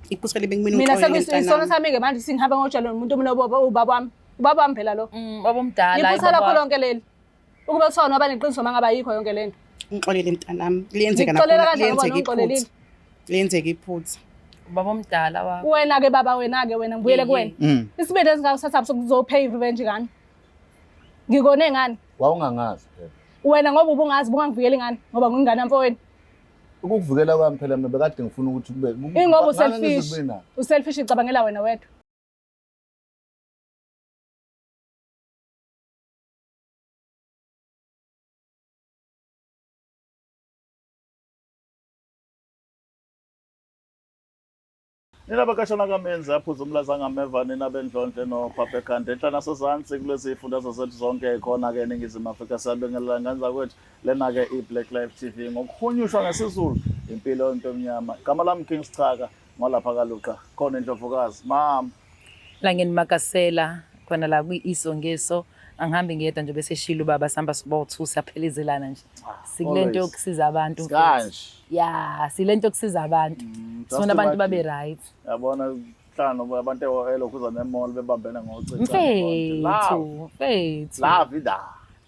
Iphutha libengimina mina sekusona sami-ke manje singihamba ngotshela umuntu ubaba wami phela lo Babomdala iphutha lakho lonke leli ukuba kuthiwa noba neqiniso mangabe ayikho yonke lento ngixolele mntanami liyenzeka Ngikuxolela nakhona kanjani ngoba ngixolelile? liyenzeka iphutha babomdala wakho. Wena-ke baba wena ngibuyele kuwena isibindi esingawusathabi sokuzopay revenge ngani ngikone ngani Wawungangazi phela. wena ngoba ubungazi bungangivikeli ngani ngoba ngingane yamfowenu Ukukuvikela kwami phela mina bekade ngifuna ukuthi kube ingoba uselfish icabangela wena wedwa Nina bakashona kamenza aphuza umlaza ngameva nina bendlonhle noPapa Ekhanda enhlana sozansi kulezi ifundazwe zethu zonke khona ke eNingizimu Afrika siyabingelela ngenza kwethu lena ke iBlack Life TV ngokuhunyushwa ngesizulu impilo yento emnyama igama lami King Sichaka ngolapha kaluqa khona indlovukazi mama La ngenimakasela khona la kwi-isongeso angihambi ngiyedwa nje bese shilo baba sihamba sibo2 siyaphelezelana nje sikulento yokusiza abantu kanje ya silento yokusiza abantu sifuna abantu babe right yabona hlano abantu elokhuza nemall bebambene ngocingo mfethu la vida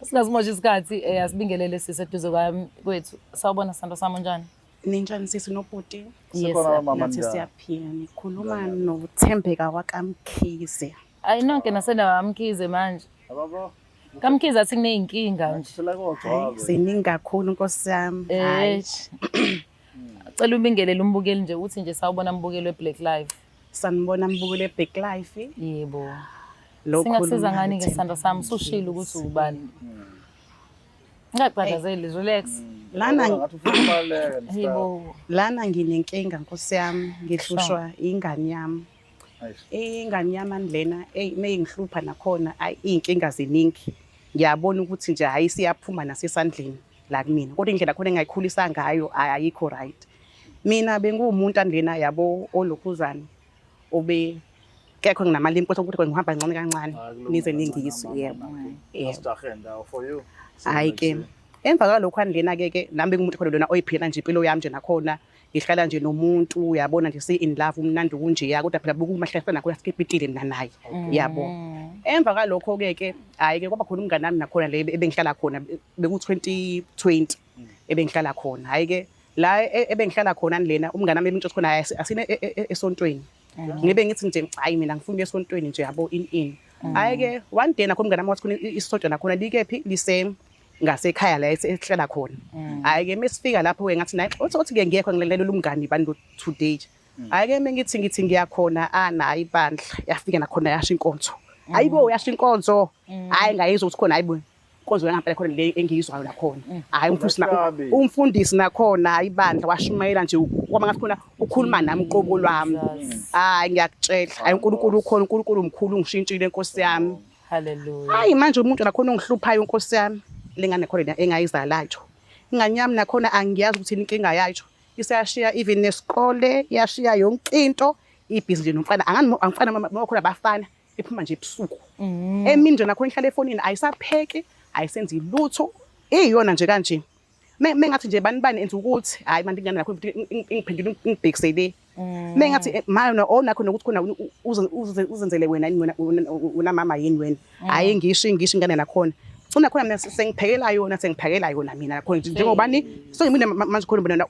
singazimoshi isikhathi asibingelele siseduze kwethu sawubona sando sami njani ninjani sisi nobhuti sikhona mama nathi siyaphila nikhuluma noThembeka waKamkhize ayi nonke nasena wamkhize manje ababo Kamkhize athi kuneyinkinga nje sila kodwa ziningi kakhulu nkosi yami cela ubingelele umbukeli nje uthi nje sawubona mbukeli weBlack Life sanibona mbukule Black Life yebo lokho singasiza ngani ngesandla sami sushilo ukuthi ubani ngaqhaqhazeli relax lana ngathi ufuna ubaleka yebo lana nginenkinga nkosi yami ngihlushwa ingane yami ingane yami lena meyingihlupha nakhona inkinga ziningi ngiyabona ukuthi nje hayi siyaphuma nasesandleni la kumina kodwa indlela khona engayikhulisa ngayo ayikho right mina bengumuntu andlena yabo olokhuzana obe kekho nginamali impotho ukuthi ngihamba kancane kancane nize ningizwe yebo for you hayi ke emva kwalokho andlena ke nami ngumuntu khona lona oyiphila nje impilo yami nje nakhona ngihlala nje nomuntu uyabona nje in love umnandi kunje ya kodwa phela bukumahlahla nakhona sikepitile naye yabo emva kwalokho ke hayi ke kwaba khona umngane nami nakhona le ebengihlala khona beku 2020 ebengihlala khona hayi ke la ebengihlala khona lena umngane nami ebentsho khona asine esontweni ngibe ngithi nje hayi mina ngifuna esontweni nje yabo in hayi ke one day nakhona umngane nami wathi khona isonto nakhona likephi lise ngasekhaya la esihlala khona hayi ke mesifika lapho ke ngathi naye uthi ke ngiyekho ngilelela umngani bani today hayi ke mengithi ngiyakhona nayi ibandla yafika nakhona yasho inkonzo hayibo yasho inkonzo hayi ngayizwa ukuthi khona hayibo inkonzo yangampela khona le engiyizwayo nakhona hayi umfundisi nakhona hayi ibandla washumayela nje kwaba ngathi khona ukhuluma nami qobo lwami hayi ngiyakutshela hayi uNkulunkulu ukhona uNkulunkulu umkhulu ngishintshile inkosi yami haleluya hayi manje umuntu nakhona ongihluphayo inkosi yami lengane khona engayizalayo ingane yami nakhona angiyazi ukuthi inkinga yayo isayashiya even nesikole yashiya yonke into ibhizinisi nomfana angifana makhona bafana iphuma nje ebusuku emini nje nakhona ihlala efonini ayisapheki ayisenzi lutho iyona nje kanje mengathi nje bani enza ukuthi hayi manje ingane nakhona ngiphendule ngibhekisele mengathi manje onakho nokuthi khona uzenzele wena unamama yini wena hayi ngisho ingane nakhona una khona mina sengiphekela yona mina nakhona njengobani sengimine manje khona bona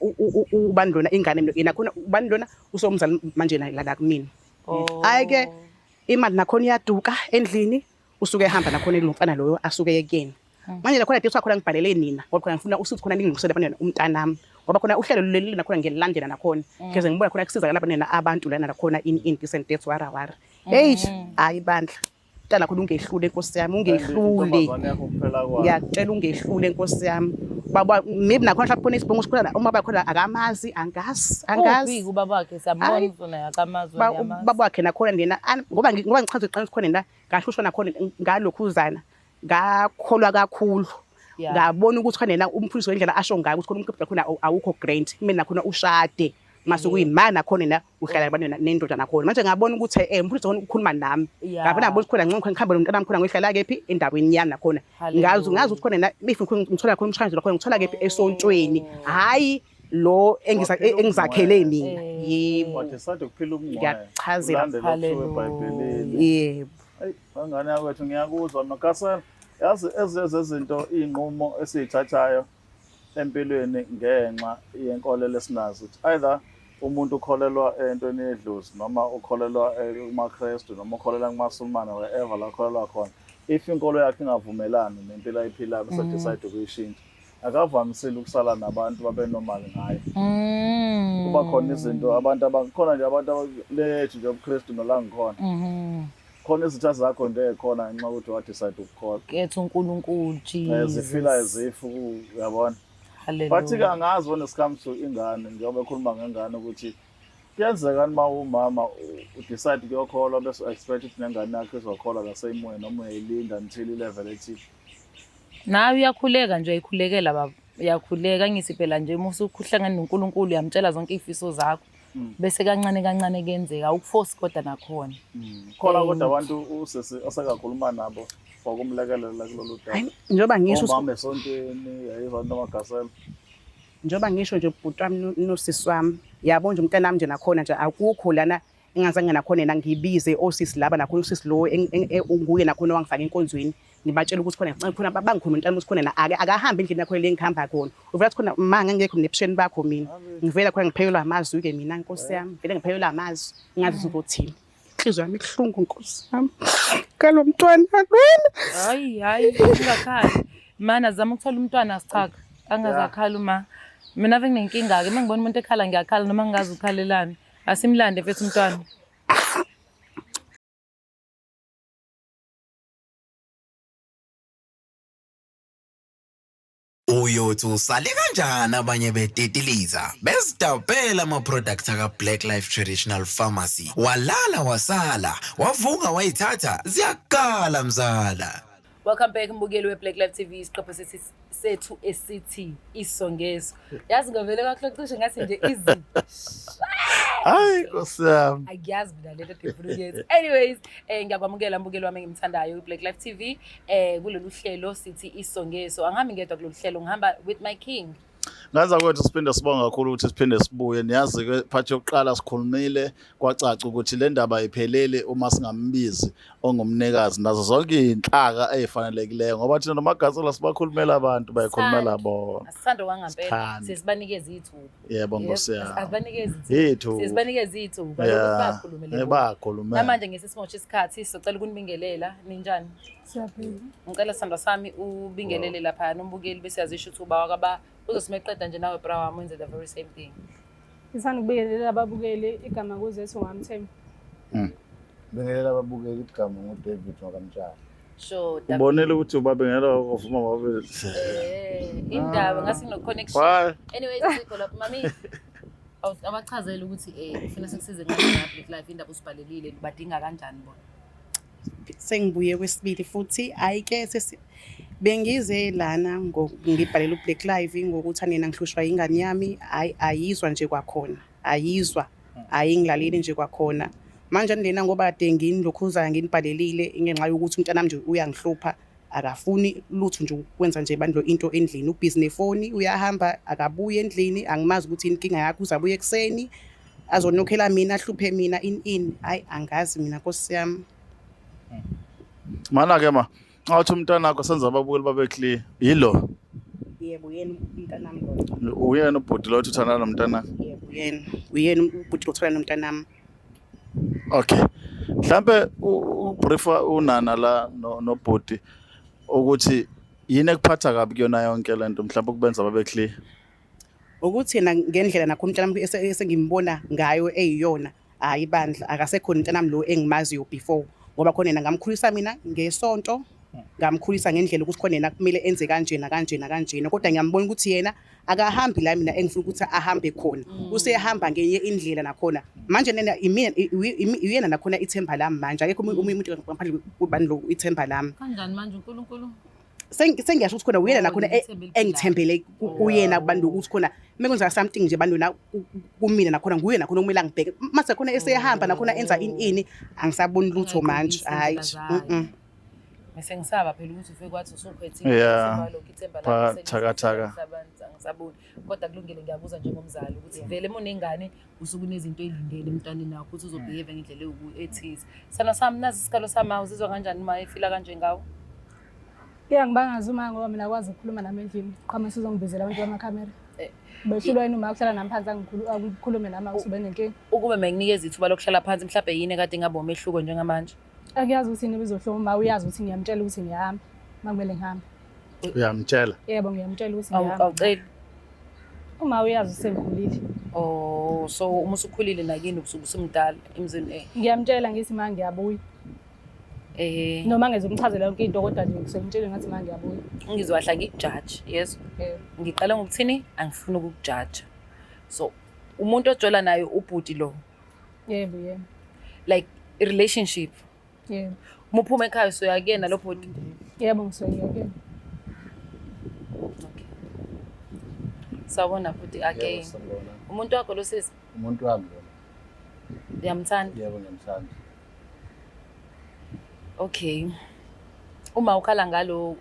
ubani lona ingane yena khona ubani lona usomzali manje la kumina hayi ke imali nakhona iyaduka endlini usuke ehamba nakhona elomfana loyo asuke yekuyena manje nakhona dethi khona ngibhalele nina ngoba khona ngifuna usithi khona ningilungisele abantwana umntanami ngoba khona uhlelo leli nakhona ngelilandela nakhona ngeze ngibuya khona kusiza labantwana abantu lana nakhona in decent death wara hey hayi bandla tala khona ungehlule inkosi yami ungehlule ngiyacela ungehlule inkosi yami baba maybe nakhona mhlawumbe isibongo sikhona uma bakhona akamazi angazi ubabakhe siyabona uzona akamazi babakhe nakhona lena ngoba ngichaza iqiniso khona la ngahlushwa nakhona ngalokhuzana ngakholwa kakhulu ngabona ukuthi khona lena umfundisi wendlela asho ngayo ukuthi khona umkhipha khona awukho grant mina nakhona ushade mase kuyimana nakhona na uhlala abantwana nendoda nakhona manje ngabona ukuthi umfundisi wona ukhuluma nami ngabona ngibona khona ngicela ngikhambe nomntana wami khona ngihlala kephi endaweni yami nakhona ngazi ukuthi khona na if ngithola khona umshwalense khona ngithola kephi esontweni hayi lo Waphila engizakhele umoya. mina. Yebo. Wadecide ukuphila umoya. Ngiyachazela. Ulandela okusuke eBhayibhelini. Yebo. Hayi, bangane yakwethu ngiyakuzwa noKasela. Yazi ezezinto iy'nqumo esiy'thathayo empilweni ngenxa yenkolelo esinazo ukuthi either umuntu ukholelwa entweni yedlozi noma ukholelwa kumaKrestu noma ukholelwa kumaSulumane wherever la kholelwa khona. If inkolo yakhe ingavumelani nempilo ayiphilayo bese decide ukuyishintsha. Akavamisile ukusala nabantu babe normal ngayo. Kuba khona izinto abantu abakhona nje abantu lethu nje ubuKrestu nola ngikhona. Khona izitha zakho nje ekhona ngenxa ukuthi wa decide ukukholwa. Kethu uNkulunkulu Jesus. Zifila izifu uyabona. Bathi-ke angazi when it comes to ingane njengoba ekhuluma ngengane ukuthi kuyenzeka uma umama udecide kuyokholwa bese expect ukuthi nengane yakhe izokholwa ngaseyimoyeni noma uyayilinda until i-level ethile. Nawe uyakhuleka nje uyikhulekela baba. Uyakhuleka ngisi phela nje uma usuhlangana noNkulunkulu uyamtshela zonke izifiso zakho. Bese kancane kancane kuyenzeka ukuforce kodwa nakhona. Khona kodwa abantu osekakhuluma nabo ngokumlekelela kulolu daba. Hayi njoba ngisho Omama esontweni yayizwa noMagasela. njoba ngisho nje ubhuti wami nosisi wami yabo nje umntana wami nje nakhona nje akukho lana engazange nakhona yena ngibize osisi laba nakhona usisi lo unguye nakhona wangifaka enkonzweni ngibatshela ukuthi khona bangikhuluma umntana ukuthi khona akahambe endlini yakho le ngihamba khona uvela khona manga ngekho nebusheni bakho mina ngivela khona ngiphekelwa amazwi ke mina Nkosi yami vele ngiphekelwa amazwi ngazi ukuthi inhliziyo yami ihlungu Nkosi yami kalo mntwana lwena Hayi ungakhali mana zama ukuthola umntwana sichaka angazakhali uma mina ave nginenkinga ke mangibona umuntu ekhala ngiyakhala noma ngingazi ukhalelani asimlande mfethu umntwana. Uyothi usale kanjani abanye betetiliza bezidabhela ama-products aka-Black Life Traditional Pharmacy walala wasala wavuka wayithatha ziyakala mzala. Welcome back mbukeli weBlack Life TV isiqephu sethu esithi isongezo. Yazi ngavele kaxoxishe ngathi nje izi. Hayi Nkosi yami. Ayazi mina lento defunuyenza. Anyways, ngiyakwamukela mbukeli wami engimthandayo iBlack Life TV kulolu hlelo sithi isongezo. Angihambi ngedwa kulolu hlelo ngihamba with my king. Ngaza kwethu siphinde sibonga kakhulu ukuthi siphinde sibuye. Niyazi ke phathi yokuqala sikhulumile kwacaca ukuthi le ndaba iphelele uma singambizi ongumnikazi nazo zonke inhlaka ezifanelekileyo ngoba thina noMagasela sibakhulumela abantu bayikhulumela bona. Asisando kwangempela sesibanikeza ithuba. Yebo Nkosi yami. Asibanikeza ithuba. Sesibanikeza ithuba ukuthi bakhulumele. Bakhulumela. Namanje ngesisimotsha isikhathi sicela ukunibingelela ninjani? Siyaphila. Ngicela sandwa sami ubingelele lapha nombukeli bese yazisho uthuba wakaba uzosimeqeda nje nawe bra wami wenze the very same thing. Ngisanda ukubingelela ababukeli igama kuzethu ngamthembu. Bengelela ababukeli igama ngoDavid wakamtshana. Sure. Ubonile ukuthi ubabengela ovuma babe. Indaba ngasi no connection. Anyway, sikho lapha mami. Abachazela ukuthi ufuna sikusize ngani Black Life indaba usibhalelile badinga kanjani bona. Sengibuye kwesibili futhi ayike bengize lana ngibhalela uBlack Live ngokuthi nina ngihlushwa ingane yami ayizwa nje kwakhona ayizwa ayingilaleli nje kwakhona manje lena ngoba ade nginilokhuza nginibhalelile ngenxa yokuthi umntana nami nje uyangihlupha akafuni lutho nje ukwenza nje bandlo into endlini ubusiness phone uyahamba akabuye endlini angimazi ukuthi inkinga yakhe uzabuye ekseni azonokhela mina ahluphe mina hayi angazi mina Nkosi yami. Mana ke ma awuthi umntana wakho senza ababukeli babe clear yilo. Yebo yena umntana wami lo. Uyena ubhuti lo uthanda nomntana. Yebo uyena ubhuti othanda nomntana wami. Okay. Mhlambe ubriefa unana la nobhuti ukuthi yini ekuphatha kabi kuyona yonke lento mhlawumbe kubenza babe clear. Ukuthi yena ngendlela nakho umntana wami esengimbona ngayo eyiyona ayibandla akasekhona umntana wami lo engimaziyo before ngoba khona yena ngamkhulisa mina ngesonto ngamkhulisa ngendlela ukuthi khona yena kumele enze kanjena kodwa ngiyambona ukuthi yena akahambi la mina engifuna ukuthi ahambe khona usehamba ngenye indlela nakhona manje nena uyena nakhona ithemba lami manje akekho umuntu ngaphandle kubani lo ithemba lami kanjani manje uNkulunkulu sengiyasho ukuthi khona uyena nakhona engithembele kuyena kubantu ukuthi khona mekwenzeka something nje bantu na kumina nakhona nguye nakhona kumele angibheke mase khona esehamba nakhona enza ini angisaboni lutho manje hayi Bese ngisaba phela ukuthi ufike kwathi usuphethe Yeah. ithemba Pha- lakho thakathaka. angisaboni. Kodwa kulungile ngiyabuza njengomzali ukuthi vele munengane usuke unezinto ezilindele emntwaneni wakho ukuthi uzobehave ngendlela ethize. Sana sami nazi isikalo sami awuzizwa kanjani uma efila kanje ngawo? Ngiyangibangaza uma ngoba mina akwazi ukukhuluma nami endlini. Qhamuka sizongibizela abantu bamakhamera. Beshilo wena uma uhlala nami phansi angikhulume nami usube nenkingi. Ukube menginikeza ithuba lokuhlala phansi mhlawumbe yini kade ngabe umehluko njengamanje? Akiyazi ukuthi yini bizohloma uma uyazi ukuthi ngiyamtshela ukuthi ngiyahamba. Makumele ngihambe. Uyamtshela. Yebo ngiyamtshela ukuthi ngiyahamba. Awuceli. Uma uyazi usengikhulile. Oh, so uma usukhulile nakini usuke usumdala emzini Ngiyamtshela ngithi manje ngiyabuya. Noma ngezomchazela yonke into kodwa nje ngisengitshela ngathi manje ngiyabuya. ngizowahla ngikujudge, yes. Ngiqala ngokuthini angifuni ukukujudge. So umuntu ojola naye ubhuti lo. Yebo. Like a relationship. Yebo. Muphuma ekhaya soyakena lo bhuti. Yebo ngisoyiyeke. Okay. Sawubona futhi again. Umuntu wakho lo sisi Umuntu wami lo. uyamthanda. Yebo ngiyamthanda. Okay. Uma ukhala ngalo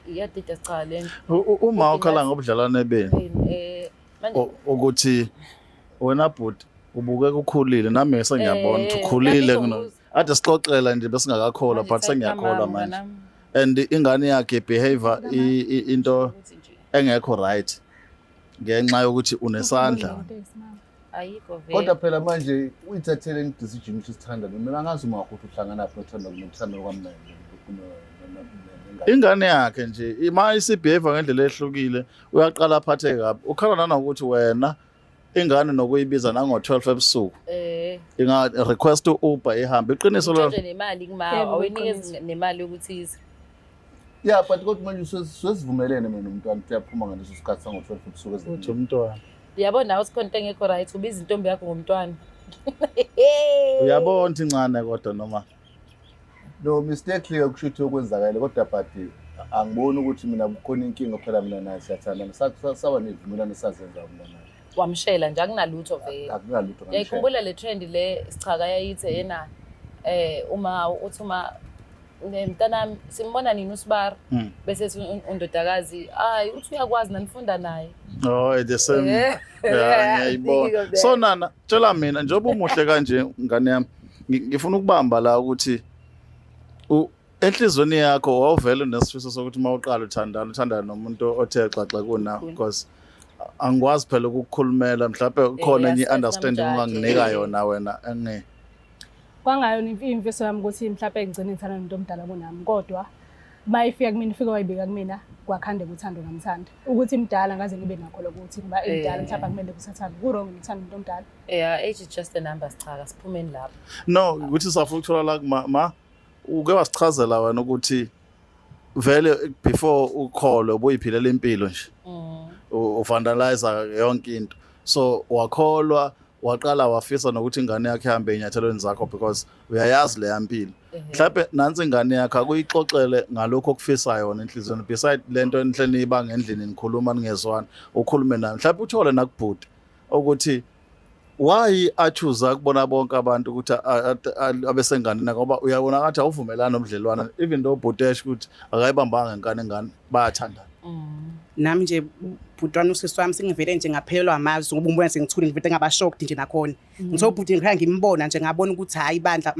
iyadida cha lento. Uma ukhala ngobudlelwane beni Manje ukuthi wena bhuti ubukeka ukhulile nami ngese ngiyabona ukuthi ukhulile kuno. Ade sixoxela nje besingakakholwa but sengiyakholwa manje. And ingane yakhe behavior into engekho right ngenxa yokuthi unesandla. ayikho vele. Kodwa phela manje uyithathele decision ukuthi sithanda mina ngazi uma ukuthi uhlangana lapho uthanda nokuthanda kwamanje. Ingane yakhe nje ima isibehave ngendlela ehlukile uyaqala aphathe kabi ukhala nanokuthi wena ingane nokuyibiza nango 12 ebusuku inga request uber ihambe iqiniso lo nje nemali kumawa awenikezi nemali yokuthi ize. Yeah, but kodwa manje sesivumelene mina nomntwana uyaphuma ngaleso sikhathi sango 12 ebusuku uthi ezini. umntwana Uyabona nawe sikhona engekho right ubiza intombi yakho ngomntwana. uyabona incane kodwa noma No mistake ukushuthi okwenzakala kodwa but angiboni ukuthi mina kukhona inkinga phela mina naye siyathanda saba nevumelano sazenza mina naye. Wamshela nje akunalutho vele. Akunalutho ngamshela. Yayikhumbula le trend le sichaka yayithe yena uma uthi uma mntanami simbona nini uSibara bese undodakazi hayi uthi uyakwazi nanifunda naye. oh the same yeah ngiyayibona so nana tshela mina njengoba umuhle kanje ngane yami ngifuna ukubamba la ukuthi enhlizweni yakho wawuvela unesifiso sokuthi mawuqala uthandana nomuntu othe xaxa kuna because angikwazi phela ukukukhulumela mhlawumbe kukhona enye understanding unganginika yona wena engeke Kwangayona imfiso yami ukuthi mhlawumbe ngigcine ngithanda nomuntu omdala kunami kodwa mayifika kumina ifika wayibika kumina kwakhande kuthando namthanda ukuthi imdala ngaze ngibe nakho lokuthi kuba imdala mhlawumbe kumele kusathanda kurong ngithanda umuntu omdala. Yeah, age is just a number sichaka siphumeni lapho. no ukuthi safuna ukuthola la ma uke wasichazela wena ukuthi vele before ukholwe ubuyiphilela impilo nje ufandalize yonke into so wakholwa waqala wafisa nokuthi ingane yakhe ihambe enyathelweni zakho because uyayazi le yampilo mhlawumbe nansi ingane yakhe akuyixoxele ngalokho okufisayo yona enhlizweni beside lento enhleni ibanga endlini nikhuluma ningezwana ukhulume naye mhlawumbe uthole nakubhuti ukuthi why achoose ukubona bonke abantu ukuthi abesengane ngoba uyabona ngathi awuvumelana nomdlelwana even though bhutesh ukuthi akayibambanga ngane bayathandana. Nami nje bhutwana usisi wami singivele nje ngaphelelwa amazwi ngoba umbona sengithule ngivele ngabashocked nje nakhona ngitho ubhuti ngikhaya ngimbona nje ngabona ukuthi hayi bandla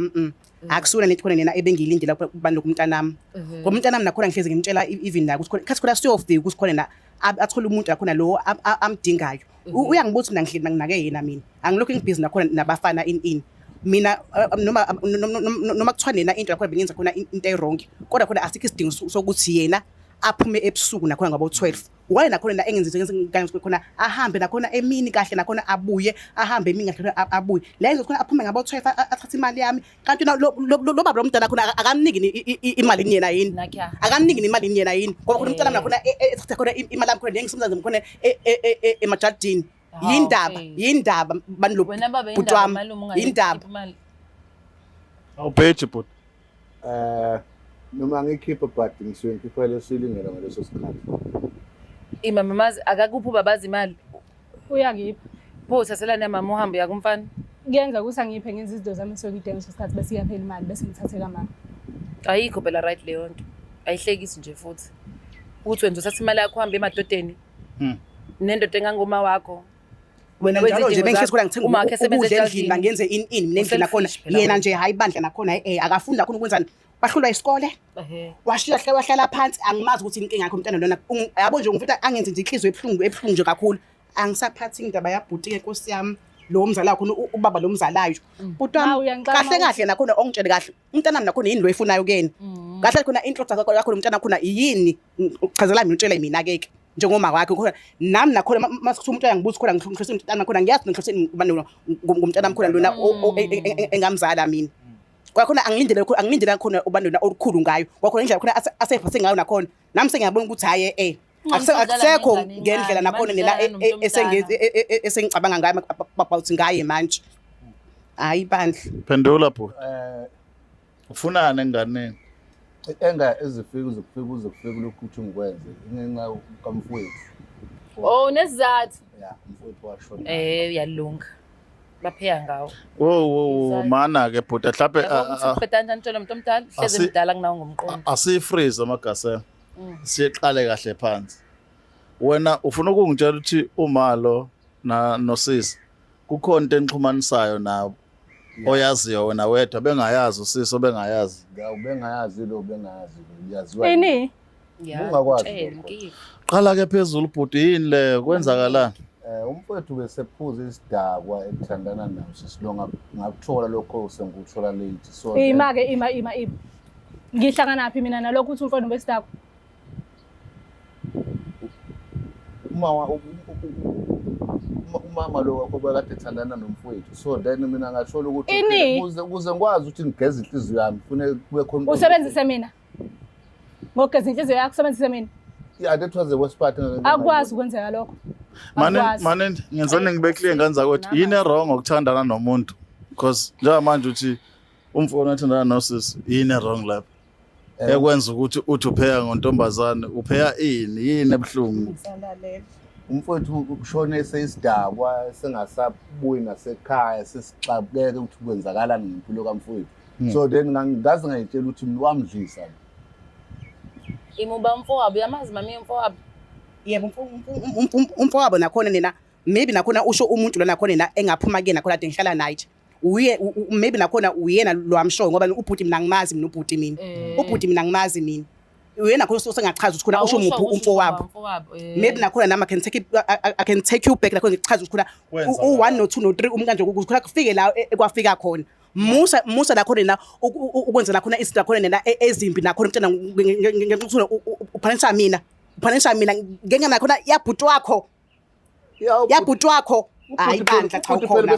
akusona nethi khona nina ebengiyilindela kubandla kumntanami ngoba umntanami nakhona ngihlezi ngimtshela even la ukuthi khathi khona siyofika ukuthi khona athola umuntu lakhona lo amdingayo uyangibuthi mina ngihleli nginake yena mina angilokho ngibhizi nakhona nabafana in mina noma kuthiwa nena into lakhona bengenza khona into wrong kodwa khona asikho isidingo sokuthi yena aphume ebusuku nakhona ngabo 12 wale nakhona la engenze khona ahambe nakhona emini kahle nakhona abuye ahambe emini kahle abuye la enze khona aphume ngabo 12 athatha imali yami kanti lo baba lomntana khona akamniki imali yena yini akamniki imali yena yini ngoba khona umntana nakhona ethatha khona imali yami khona lengisimzazi khona emajardini yindaba banlo butwami yindaba awuphethe bhuti Noma ngikhipha but ngisuke ngikhipha lesilingela ngaleso sikhathi. Imamamazi akakuphi babazi imali Uyangipha. pho uthathelana mama uhambe yakumfana Kuyenza ukuthi angiphe ngenza izinto zami sokuyidenga leso sikhathi bese iyaphela imali bese ngithathe kamama. ayikho phela right leyo nto ayihlekisi nje futhi uthi wena uzothatha imali yakho uhambe emadodeni nendoda engangoma wakho wena Wenza njalo nje izidingo bengihlethi zakho. Uma wakhe ukudla esebenza endlini bangenze ini mina endlini nakhona U-selfish phela yena wena. nje hayi bandla nakhona akafundi nakhona ukwenzani wahlulwa isikole washiya wahlala phansi angimazi ukuthi inkinga yakho umntana lona yabo nje ngifuna angenze nje inhliziyo ebuhlungu nje kakhulu angisaphathi indaba yabhuti Nkosi yami lo mzala wakho ubaba lo mzalayo kodwa Hawu, uyangixabanga kahle kahle nakhona ongitshele kahle umntana nakhona yini lo efunayo kuyena kahle khona inhloso yakho umntana nakhona yini uchazela mina utshele mina ke njengoma wakhe khona nami nakhona masithi umuntu uyangibuza khona ngihlose umntana nakhona ngiyazi ngihlose ngumntana wami khona lona engamzala mina kwakhona angilindele khona ubandona olukhulu ngayo kwakhona indlela khona asefase ngayo nakhona nami sengiyabona ukuthi haye akusekho ngendlela nakhona nina esengicabanga ngayo about ngaye manje hayi bandla Phendula bhuti. Ufunani enganeni? ezifika uzokufika lokhu uthi ngikwenze ingenxa kamfowethu nesizathu ya umfowethu washona uyalunga bapheya ngawo Wo mana ke bhuti mhlawumbe ubhedana kanjani tshela umuntu omdala hleze mdala kunawo ngomqondo asiyifreeze amagasela. Siyeqale kahle phansi. Wena ufuna ukungitshela ukuthi umalo nosisi kukhona into enixhumanisayo nawo oyaziyo wena wedwa bengayazi usisi obengayazi. ubengayazi lo bengayazi uyaziwa ini ungakwazi Qala ke phezulu bhuti yini le kwenzakalani? umfowethu besephuza isidakwa ekuthandana nawo sisilonga ngakuthola lokho senguthola late so ima-ke ima ngihlanganaphi mina nalokho uthi umfowenu besidakwa umama lo wakho bekade ethandana nomfowethu so then mina ngathola ukuthi Ini? ukuze ngikwazi ukuthi ngigeze inhliziyo yami kufanele kube khona usebenzise mina ngogeza inhliziyo yakho usebenzise mina yeah that was the worst part akwazi ukwenzeka lokho Mane ngenzani ngibekile nganza ukuthi yini wrong ukuthandana nomuntu because njengamanje uthi umfowenu athandana nosisi yini wrong lapha ekwenza ukuthi uthi upheya ngontombazane upheya yini ebuhlungu umfowethu ushone eseyisidakwa sengasabuyi nasekhaya sesixabukeke ukuthi kwenzakalani ngempilo kamfowethu so then ngazi ngayitshela ukuthi mina wamdlisa imuba umfowabo uyamazi mami umfowabo yebo umfowabo nakhona nina maybe nakhona usho umuntu lona nakhona nina engaphuma ke nakhona ade ngihlala naye uye maybe nakhona uyena lo amshoyo ngoba ubhuti mina ngimazi mina ubhuti mina ubhuti mina ngimazi mina uyena khona sengachaza ukuthi khona usho umuphi umfowabo maybe nakhona nama I can take you back nakhona ngichaza ukuthi khona u1 no2 no3 umkanje ukuthi khona kufike la ekwafika khona musa nakhona na ukwenzela khona izinto nakhona nina ezimbi nakhona mntana ngenxa uphanisha mina ngenxa nakhona yabhuti wakho hayi bandla cha ukhona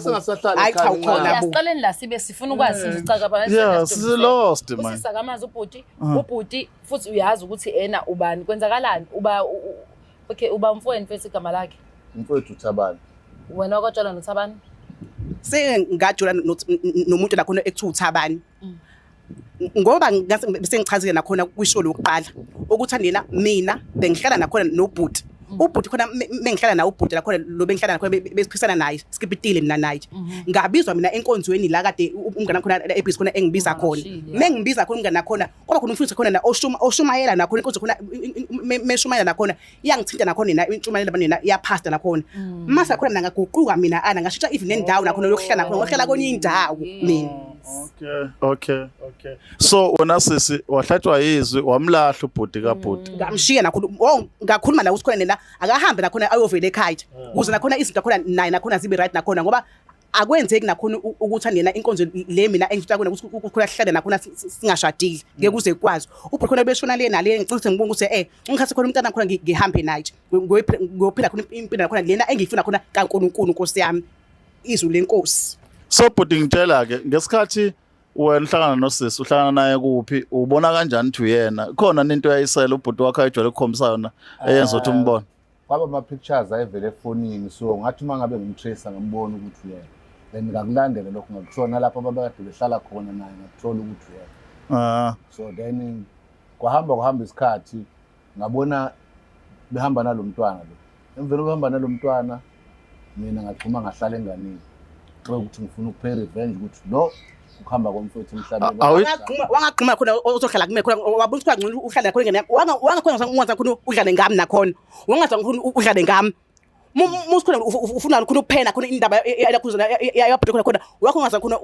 hayi cha ukhona yasiqaleni la sibe sifuna ukwazi sicaka Yeah, lost man. usisakamazi ubhuti futhi uyazi ukuthi ena ubani kwenzakalani uba umfowenu futhi igama lakhe umfowethu uThabani wena wakatshela noThabani sengajula nomuntu nakhona ekuthiwa uThabani ngoba sengichazile nakhona kwisho lokuqala ukuthi mina bengihlala nakhona nobhuti ubhuti khona mengihlala nawo ubhuti nakhona lo bengihlala nakhona besikhisana naye skipitile mina naye ngabizwa mina enkonzweni la kade umngane khona ebhizi khona engibiza khona mengibiza khona umngane nakhona ngoba khona umfundisi khona oshumayela nakhona inkonzo khona meshumayela nakhona iyangithinta nakhona na intshumayela banina iyapasta nakhona mase khona nangaguquka mina ngashintsha even nendawo nakhona yokuhlala nakhona ngohlala kwenye indawo mina Okay. So wena sisi wahlatshwa yizwi wamlahla ubhuti kabhuti. ngamshiya nakhona ngakhuluma la ukuthi khona nina akahambe nakhona ayovela ekhaya ukuze nakhona izinto nakhona naye nakhona zibe right nakhona ngoba akwenzeki nakhona ukuthi nina inkonzo le mina engifika kona ukuthi khona sihlale nakhona singashadile ngeke kuze kwazi ubhuti khona beshona le nale ngicela ngibonga ukuthi ngikhathi khona umntana nakhona ngihambe naye ngophila khona impilo nakhona lena engifuna khona kaNkulunkulu Nkosi yami izwi lenkosi. So bhuti ngitshela ke ngesikhathi wena uhlangana nosisi uhlangana naye kuphi ubona kanjani ukuthi uyena khona into eyayisela ubhuti wakhe ayijwayele ukukhombisa yona eyenza ukuthi umbone kwaba ama pictures ayevele efonini so ngathi mangabe ngimtrace ngambona ukuthi uyena then ngakulandela lokho ngakushona lapha ababekade behlala khona naye ngakuthola ukuthi uyena so then kwahamba isikhathi ngabona behamba nalomntwana lo emvelo behamba nalomntwana mina ngachuma ngahlala enganeni ukuthi ngifuna ukupay revenge ukuthi no ukuhamba komfowethu emhlabeni. Wangagquma khona ozohlala kumina khona wabona ukuthi ngcono uhlala khona ngene wangakhona ungaza khona udlale ngami nakhona wangaza khona udlale ngami musikhona ufuna khona ukuphena khona indaba yakhuzana yabhudo khona wakho ungaza khona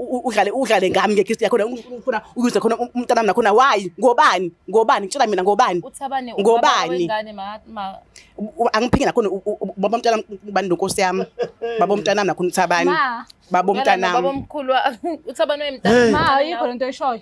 udlale ngami ngekhisti yakho ufuna ukuze khona umntana nami nakhona why ngobani ngitshela mina ngobani uThabane wengane angiphinge nakhona baba umntana bani nonkosi yami baba umntana nami nakhona uThabane baba umntana baba omkhulu uThabane wemntana ma ayikho lento eshoyo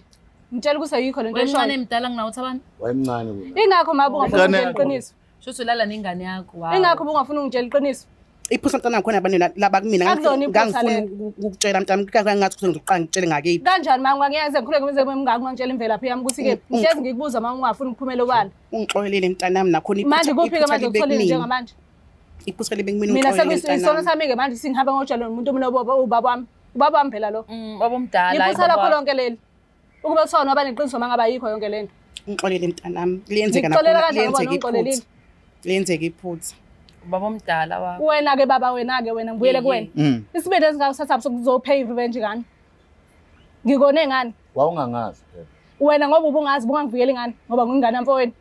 ngitshela ukuthi ayikho lento eshoyo wemncane emdala nginawo uThabane wayemncane mina ingakho mabo ungafuna ukutshela iqiniso shuthu lala nengane yakho wow ingakho ungafuna ukutshela iqiniso iphusa mntana khona abantu laba kumina ngangifuna ukutshela mntana ngathi kuzoqala ngitshele ngakephi kanjani mama ngiyaze ngikhuleke bese ngangitshela imvelaphi yami ukuthi ke ngihlezi ngikubuza mama ungafuna ukuphumela obala ungixolelele mntana nami nakhona manje kuphi ke manje ukutholile njengamanje iphusele bekumina mina ungixolelele sekuyisona sami ke manje singihamba ngotshela nomuntu ubaba wami phela lo baba omdala iphutha lakho lonke leli ukuba sona abaneqiniso mangaba yikho yonke lento ungixolele mntanami liyenzeka Ngikuxolela nakhona kanjani ngoba liyenzeka iphutha baba omdala wakho wena ke baba wena ngibuyele kuwena isibindi esingakuthatha sokuzopay revenge ngani ngikone ngani wawungangazi phela wena ngoba ubungazi bungangivikela ngani ngoba ngingane mfowenu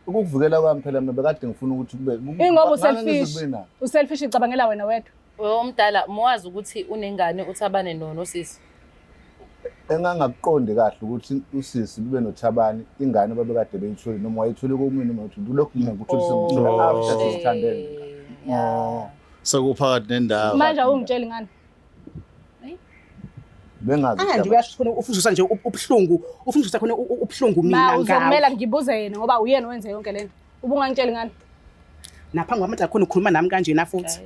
ukukuvikela kwami phela mina bekade ngifuna ukuthi kube ingoba uselfish icabangela wena wedwa omdala mwazi ukuthi unengane uThabane nosisi engangakuqondi kahle ukuthi usisi libe noThabane ingane babekade beyithole noma wayithole kumina noma ukuthi lokhu mina ngikutholisile after sisithandene sekuphakathi nendawo manje awungitsheli ngani bengazi nje uyasho khona ufundisa nje ufundisa khona ubuhlungu mina ngawo uzomela ngibuze yena ngoba uyena wenze yonke lento ubungangitsheli ngani naphambi kwamanje khona ukhuluma nami kanjena futhi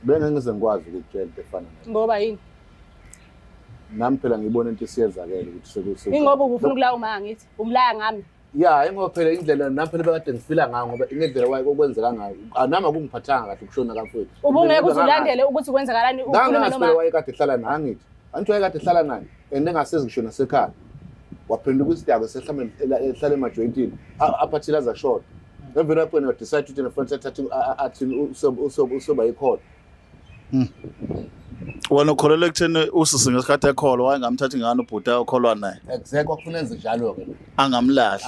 bengengize ngikwazi ukutshela into efana nayo ngoba yini nami phela ngibona into isiyenzakela ukuthi sekusho ingoba ubufuna ukulaya uma ngithi umlaya ngami ya ingoba phela indlela nami phela bekade ngifila ngayo ngoba indlela waye kokwenzeka ngayo anama kungiphathanga kahle ukushona kamfowethu ubungeke uzulandele ukuthi kwenzakalani ukhuluma noma waye kade ehlala naye ngithi antu waye kade ehlala naye engasizi ngishona sekhaya waphenduka isitako sehlala ehlala emajointini aphathila za short emveni lapho wena decide ukuthi nefonse athathe athi usoba yikhona wena ukholelwa ekutheni usisi ngesikhathi ekholwa wayengamthathi ngane ubhuti ayokholwa naye exactly kwafuna enze njalo ke angamlahli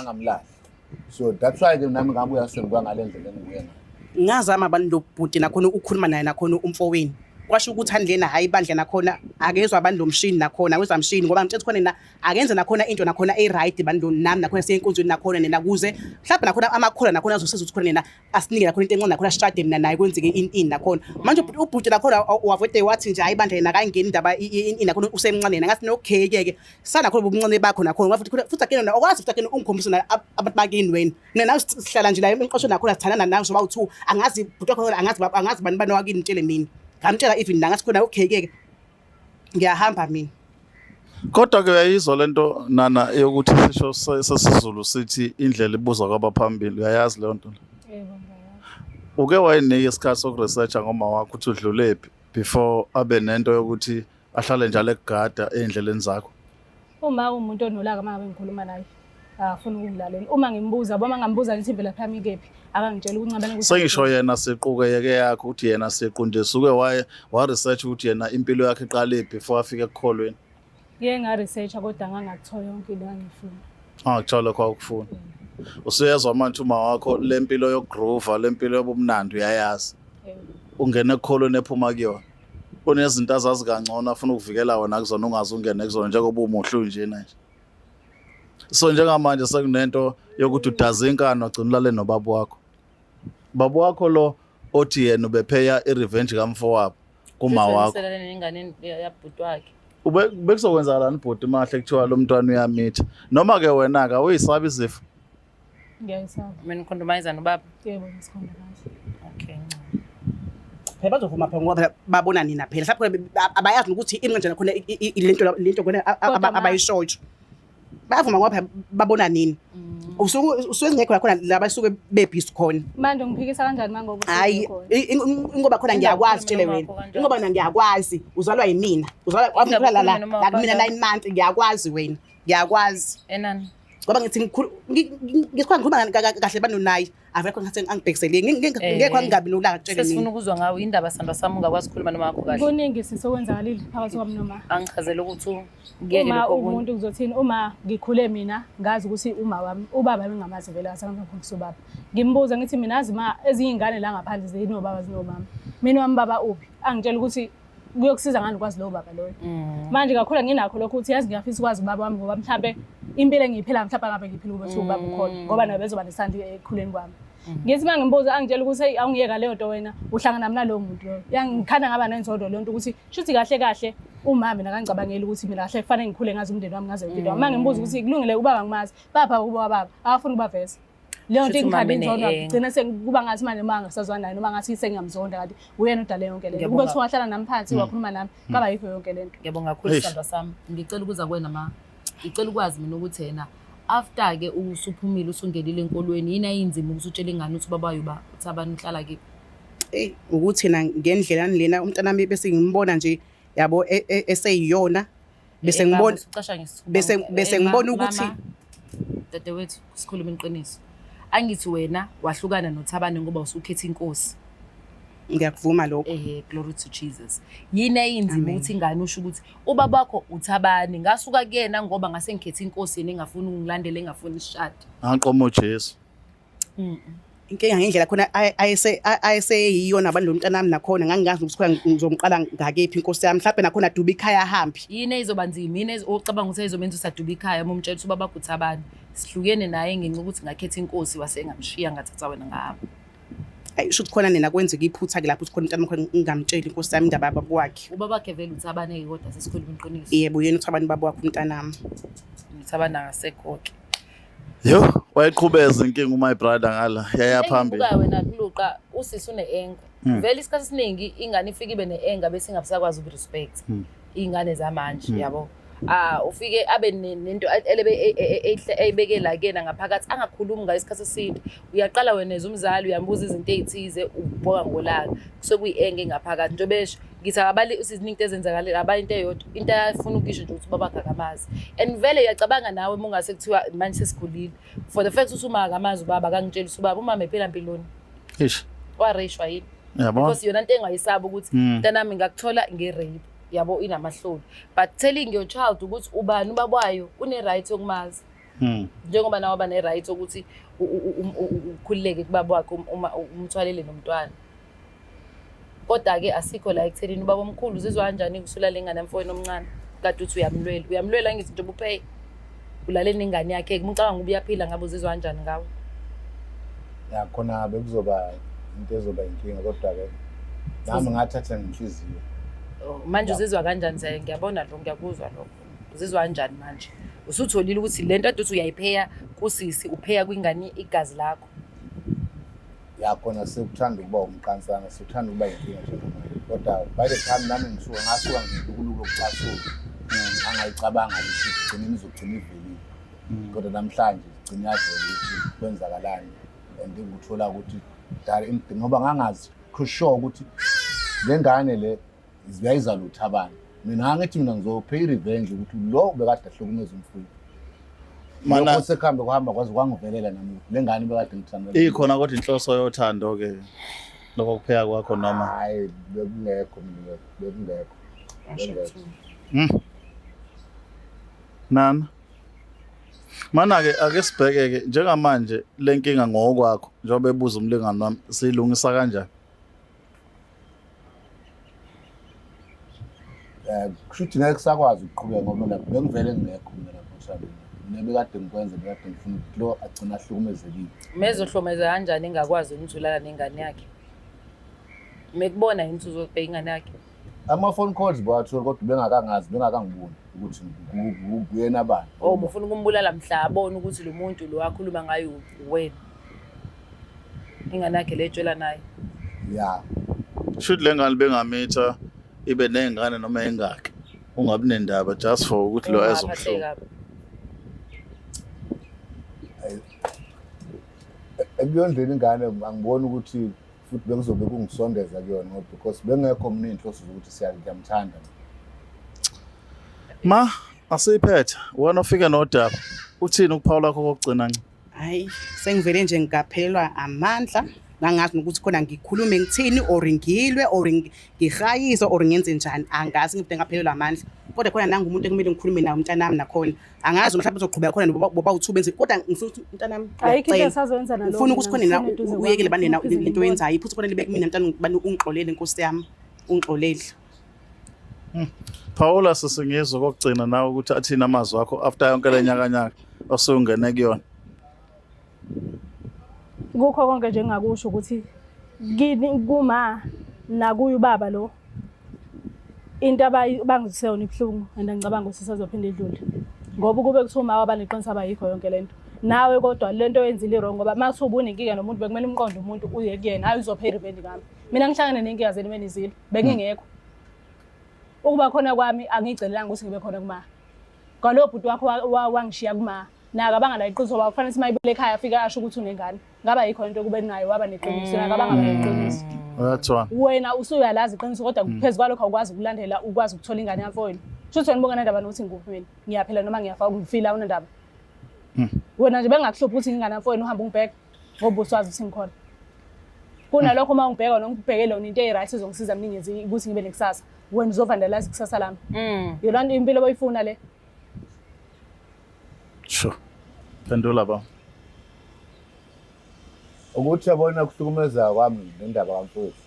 so that's why ke nami ngabuya sengibuka ngalendlela engibuya ngayo ngazama abantu lobhuti nakhona ukukhuluma naye nakhona umfowenu kwasho ukuthi handlena hayi bandla nakhona akezwe abantu lomshini nakhona weza mshini ngoba ngithethe khona akenze nakhona into nakhona e-right bantu nami nakhona seyenkonzweni nakhona nena kuze mhlawumbe nakhona amakhola nakhona azosiza ukuthi khona nena asinike nakhona into encane nakhona shade mina naye kwenzeke in nakhona manje ubhuti nakhona wavete wathi nje hayi bandla yena akangeni indaba nakhona usemncane ngathi okay ke sana khona ubuncane bakho nakhona futhi akena okwazi futhi akena ungikhombisa na abantu bakini wena nina sihlala nje la emqoshweni nakhona sithandana nawe soba u2 angazi bhuti khona angazi bani bani wakini ngitshele mina ngamtshela even nangathi khona okay ke ngiyahamba mina kodwa ke uyayizwa lento nana yokuthi sisho sesizulu sithi indlela ibuzwa kwabaphambili uyayazi leyo nto yebo uke wayenike isikhathi sokuresearcha ngoma wakho ukuthi udlulephi before abe nento yokuthi ahlale njalo ekugada endleleni zakho uma umuntu onolaka manje ngikhuluma naye afuna ukungilalela uma ngimbuza boma ngambuza ngithi imvelaphi yami ikephi akangitshela ukuncabana ukuthi sengisho yena sequkeke yakho ukuthi yena sequnde suke wa research ukuthi yena impilo yakhe iqale before afike ekukholweni ngeke nga research kodwa ngangakuthola yonke into engifuna ngitshala kwa ukufuna usuyezwa manje uma wakho lempilo yokugrova lempilo yobumnandi uyayazi ungena ekukholweni ephuma kuyona unezinto azazi kangcono afuna ukuvikela wena kuzona ungazi ungene kuzona njengoba umuhlu nje nje so njengamanje sekunento yokuthi udazinkana wagcina ulale nobaba wakho baba wakho lo othi yena ubepheya irevenge kamfo wabo kuma wakho nengane yabhuti wakhe bekuzokwenzakala ibhuti mahle kuthiwa lo mntwana uyamitha noma ke wena ka uyisaba izifo ngiyayisaba mina condomize nobaba yebo ngicondomize okay phela bazovuma phela ngoba babona nina phela lapho abayazi ukuthi imnqenjana khona lento khona abayishotsho bayavuma ngoba babona nini usuke ngekho khona laba suke bebhisi khona manje ngiphikisa kanjani mangoba hayi ingoba khona ngiyakwazi tshele wena ingoba mina ngiyakwazi uzalwa yimina uzalwa wafuna la kumina 9 months ngiyakwazi wena ngiyakwazi enani ngoba ngithi ngikhuluma kahle banonayi avele khona ngathi angibhekisele ngeke ngingabi nolaka kutshela Sesifuna ukuzwa ngawe indaba sandwa sami ungakwazi ukukhuluma noma yakho kahle. Kuningi sisokwenzakalile phakathi kwami noma. Angichazele ukuthi ngiyeke Uma lokho kunye. umuntu kuzothini uma ngikhule mina ngazi ukuthi ubaba ngingamazi vele asangaphansi sobaba. Ngimbuza ngithi mina azi ezinye ingane la ngaphandle zinobaba zinomama. Mina wami baba uphi? Angitshela ukuthi kuyokusiza ngani ukwazi lo baba loyo. Manje kakhulu nginakho lokho ukuthi yazi ngiyafisa ukwazi ubaba wami ngoba mhlambe impilo engiyiphila mhlawumbe ngabe ngiphila ukuthi ubaba ukhona ngoba naye bezoba nesandi ekukhuleni kwami. Ngithi mangimbuza angitshela ukuthi hey awungiyeka leyo nto wena uhlangana mina lo muntu loyo. Yangikhanda ngaba nenzondo le nto ukuthi shuthi kahle uma mina kangicabangeli ukuthi mina kahle kufanele ngikhule ngazi umndeni wami ngaze impilo wami. Mangimbuza ukuthi kulungile ubaba ngimazi bapha ukuba baba awafuni ukubaveza. Leyo nto ingikhanda inzondo gcina sekuba ngathi manje mangasazwana naye noma ngathi sengingamzonda kanti uyena udale yonke le nto. Kube kuthiwa wahlala nami phansi wakhuluma nami kaba yikho yonke le nto. Ngiyabonga kakhulu sandwa sami. Ngicela ukuza kuwena ngicela ukwazi mina ukuthi yena after ke usuphumile usungenile enkolweni yini ayinzima ukuthi utshele ingane ukuthi babayo uthi abantu uhlala kephi. Ukuthi na ngendlela lena umntanami bese ngimbona nje yabo eseyiyona bese ngibona bese ngibona ukuthi dadewethu sikhuluma iqiniso. Angithi wena wahlukana noThabane ngoba usukhetha inkosi. ngiyakuvuma lokho. Glory to Jesus. Yini ayinzima ukuthi ingane usho ukuthi ubaba wakho uThabane ngasuka kuyena ngoba ngase ngikhetha inkosi yena engafuni ungilandele engafuni isishade. Anqomo Jesu. Inkinga ngendlela khona ayeseyiyona abantu lo mntanami nakhona ngangingazi ukuthi ngizomqala ngakephi inkosi yami mhlawumbe nakhona duba ikhaya ahambi. Yini ezoba nzima yini ocabanga ukuthi ezomenza usaduba ikhaya uma umtshela ukuthi ubaba wakho uThabane sihlukene naye ngenxa ukuthi ngakhetha inkosi wasengamshiya ngathatha wena ngahamba. Shuthi khona nina kwenzeka iphutha ke lapho ukuthi khona umntanami ngingamtsheli inkosi yami indaba baba wakhe. Ubaba wakhe vele uThabane kodwa sesikhuluma iqiniso. Yebo yena uThabane baba wakhe umntanami. uThabane akasekho ke. Yo, wayeqhubeza inkinga uma ibrother ngala yaya phambili. Ubuka wena kuluqa usisi une-anger. Vele isikhathi esiningi ingane ifike ibe ne-anger bese ingabisakwazi ukurespect. Ingane zamanje yabo. Ufike abe nento eyibeke la kena ngaphakathi angakhulumi ngayo isikhathi eside. Uyaqala wena ezumzali uyambuza izinto ezithize ubhoka ngolaka. Kusokuyi-anger engaphakathi nje besho ngithi akabali usiziningi ezenzakala abanye into eyodwa into ayafuna ukisho nje ukuthi baba akamazi. And vele uyacabanga nawe mungase kuthiwa manje sesikhulile. For the fact ukuthi uma akamazi ubaba akangitshela ubaba umama ephela empilweni. Ish. Wareshwa yini? Yabo. Because yona into engayisaba ukuthi mntanami ngakuthola nge-rape. Yabo inamahloni. But telling your child ukuthi ubani ubabwayo une-right yokumazi. Njengoba nawe aba ne-right ukuthi ukhululeke kubaba wakhe uma umthwalele nomntwana. Kodwa ke asikho la ekutheleni ubaba omkhulu uzizwa kanjani kusulala ingane yamfowenu omncane kade uthi uyamlwela ngithi nje ubuphe ulaleni ingane yakhe ngicabanga ubuyaphila ngabe uzizwa kanjani ngawe. Ya khona bekuzoba into ezoba inkinga kodwa ke nami ngathatha ngenhliziyo. Manje uzizwa kanjani sake ngiyabona lo ngiyakuzwa lokho. Uzizwa kanjani manje? Usutholile ukuthi lento ade uthi uyayipheya kusisi upheya kwingane igazi lakho. Ya khona sekuthanda ukuba umqansana sekuthanda ukuba inkinga nje manje. Kodwa by the time nami ngasuka ngikuluka ukucasuka. Angayicabanga ukuthi gcina izogcina ivelile. Kodwa namhlanje gcina yavela ukuthi kwenzakalani and ngikuthola ukuthi ngoba ngangazi sure ukuthi le ngane le ziyayizala uThabane. Mina ngithi mina ngizopay revenge ukuthi lo bekade ahlukumeza umfuyi. Mana sekhambe kuhamba kwazi kwangivelela nami le ngane bekade ngithanda. Ikhona kodwa inhloso yothando ke lokho kupheka kwakho noma hayi bekungekho mina bekungekho. Nana mana ke ake sibheke ke njengamanje lenkinga ngokwakho njengoba ebuza umlingani wami silungisa kanjani? Kushuthi ngeke sakwazi ukuqhubeka ngoba lapho bengivele ngekho mina lapho sabi. Mina bekade ngikwenza bekade ngifuna ukuthi lo agcina ahlukumezekile. Mezohlomeza kanjani engakwazi ukuthi ulala nengane yakhe? Mekubona insuzo zokubheka ingane yakhe. Ama phone calls bawathola kodwa bengakangiboni ukuthi kuyena bani. Ubufuna ukumbulala mhla abona ukuthi lo muntu lo wakhuluma ngayo wena. Ingane yakhe letshela naye. Yeah. Should lengane bengamitha ibe nengane noma engakhe. Ungabi nendaba just for ukuthi lo ezomhlobo. Ekuyondleni ingane angiboni ukuthi futhi bekuzobe kungisondeza kuyona ngoba because bengekho mina inhloso ukuthi siyamthanda. Ma asiphethe wona ufike nodaba. Uthini ukuphawula lakho kokugcina nje? Hayi, sengivele nje ngigaphelelwa amandla. Ngangazi ukuthi khona ngikhulume ngithini or ngilwe or ngihayise or ngenze njani. Angazi ngiphethe ngaphelelwa amandla. Kodwa khona nanga umuntu ekumele ngikhulume naye umntanami nakhona. Angazi mhlawumbe uzoqhubeka khona boba uthuba enze. Kodwa ngifuna ukuthi umntanami Ayikho into esazoyenza nalo. ufuna ukuthi khona uyekele bani na into oyenzayo. Iphuthu khona libe kumina mntana bani ungixolele Nkosi yami. Ungixolele. Phawula sisingizwe kokugcina nawe ukuthi athina amazwi akho after yonke lenyakanyaka osungene kuyona. Kukho konke nje engakusho ukuthi kini kuma nakuye ubaba lo into abangiziseyona ibhlungu and ngicabanga ukuthi sisazophinde idlule ngoba kube kuthiwa uma abaneqiniso abayikho yonke lento nawe kodwa lento oyenzile wrong ngoba mase ubunenkinga nomuntu bekumele umqondo umuntu uye kuyena hayi uzophay revenge ngami mina ngihlangane nenkinga zeni menizile bengingekho ukuba khona kwami angicelelanga ukuthi ngibe khona kuma ngalo bhuti wakho wangishiya kuma naka bangala iqiniso ba kufanele simayibele ekhaya afika asho ukuthi unengane ngaba yikho into kube nayo waba neqiniso naka bangaba neqiniso Uyathwa. wena usuyalazi iqiniso kodwa kuphezulu kwalokho awukwazi ukulandela ukwazi ukuthola ingane yamfowenu futhi wena bonga nendaba nokuthi ngikuphi mina ngiyaphela noma ngiyafaka ukufila unendaba wena nje bengakuhluphi ukuthi ingane yamfowenu uhamba ungibheka ngoba uswazi ukuthi ngikhona kunalokho uma ungibheka nongibhekele wona into right ezongisiza mina ngenzi ukuthi ngibe nekusasa wena uzovandalize ikusasa lami yona impilo boyifuna le Sure. Pendula ba. Ukuthi yabona kuhlukumeza kwami nendaba kamfowethu.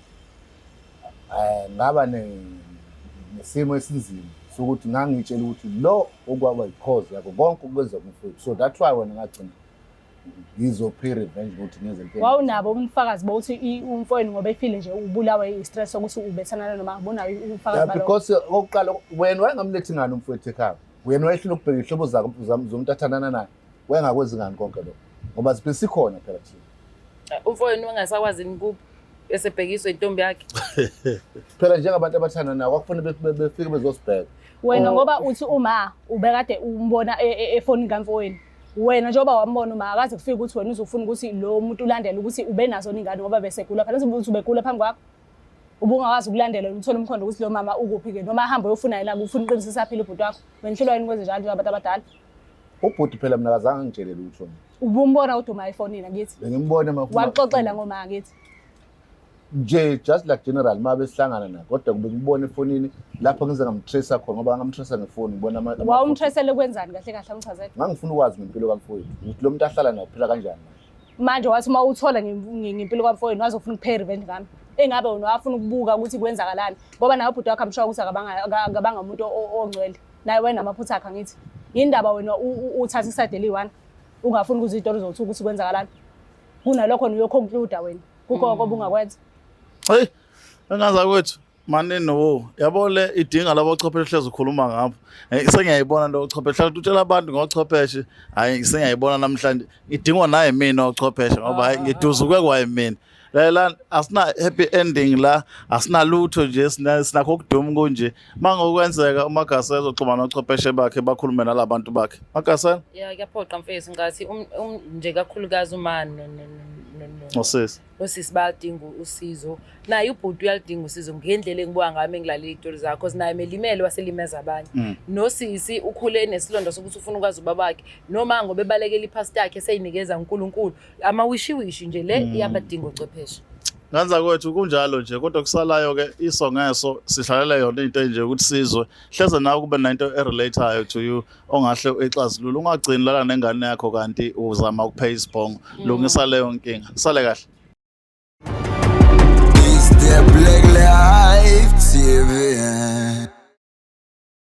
Ngaba nesimo esinzima sokuthi ngangitshela ukuthi lo okwaba yicause yakho konke ukwenza kumfowethu. So that's why wena ngagcina ngizopay revenge ukuthi ngenze impela. Wawunabo ubufakazi bokuthi umfowenu ngoba efile nje ubulawe istress sokuthi ubethana noma ubonayo ubufakazi balokho. Because oqala wena wayengamlethi ngani umfowethu ekhaya. Wena wayehlula ukubheka ihlobo zakho zomuntu athandana naye. Wengakwenzi ngani konke lokho. Ngoba sikhona phela thina. Umfowenu wangasakwazi ukuphi esebhekiswe intombi yakhe. Phela njengabantu abathandana naye kwakufanele befike bezosibheka. Wena ngoba uthi uma ubekade umbona efonini kamfowenu. Wena njengoba wambona uma akaze kufika ukuthi wena uzofuna ukuthi lo muntu ulandele ukuthi ube nazo ingane ngoba bese egula phela uthi ubegula phambi kwakho. Ubungakwazi ukulandela uthola umkhondo ukuthi lo mama ukuphi ke noma ahamba uyofuna yena ufuna uqinisisa phela ubhuti wakho. Wena hlelwa yini kwenze njalo abantu abadala. Ubhuti phela mina akazange ngitshelele ukuthi wona. Ubumbona uduma efonini ngakithi. Bengimbona mafuna. Waxoxela ngoma ngakithi. Nje just like general mabe sihlangana naye kodwa kube ngibona efonini lapho ngize ngamtrace khona ngoba ngamtrace ngefoni ngibona ama Wawumtracele kwenzani kahle kahle ngichazele. ngangifuna ukwazi ngempilo kamfowethu ukuthi lo muntu ahlala naye phela kanjani Manje wathi uma uthola ngempilo kamfowenu wazofuna ukupay revenge ngami engabe wena wafuna ukubuka ukuthi kwenzakalani ngoba naye ubhuti wakhe amshoya ukuthi akabanga umuntu ongcwele naye wena amaphutha akhe ngithi indaba wena uthatha iside eli1 ungafuni ukuthi izitolo zothuka ukuthi kwenzakalani kunalokho uyoconclude wena kukho obungakwenza. Hey, engaza kwethu manini wo yabo le idinga labo ochwepheshe hlezi ukhuluma ngapho sengiyayibona lo ochwepheshe utshela abantu ngochwepheshe hayi sengiyayibona namhlanje idingwa naye mina ochwepheshe ngoba hayi ngiduzuke kwaye mina la asina happy ending la asina lutho nje sinakho ukuduma konje mangokwenzeka uMagasa ezoxhuma nochwepheshe bakhe bakhulume nalabantu bakhe Magasa Yeah, kuyaphoqa mfethu ngathi nje kakhulukazi umani osisi osisi bayadinga usizo naye ubhuti uyalidinga usizo ngendlela engibuka ngayo mengilalela izitori zakho sinaye melimele waselimeza abanye nosisi ukhule nesilonda sokuthi ufuna ukwazi ubabakhe noma ngoba ebalekela ipastor yakhe seyinikeza uNkulunkulu amawishiwishi nje le iyabadinga ochwepheshe. Nganza kwethu kunjalo nje kodwa kusalayo ke isongeso sihlalela yona into nje ukuthi sizwe hleze nawe kube nento erelateayo to you ongahle exazulula ungagcini lana nengane yakho kanti uzama ukupay isibhongo lungisa leyo nkinga sale kahle. Is the Black Life TV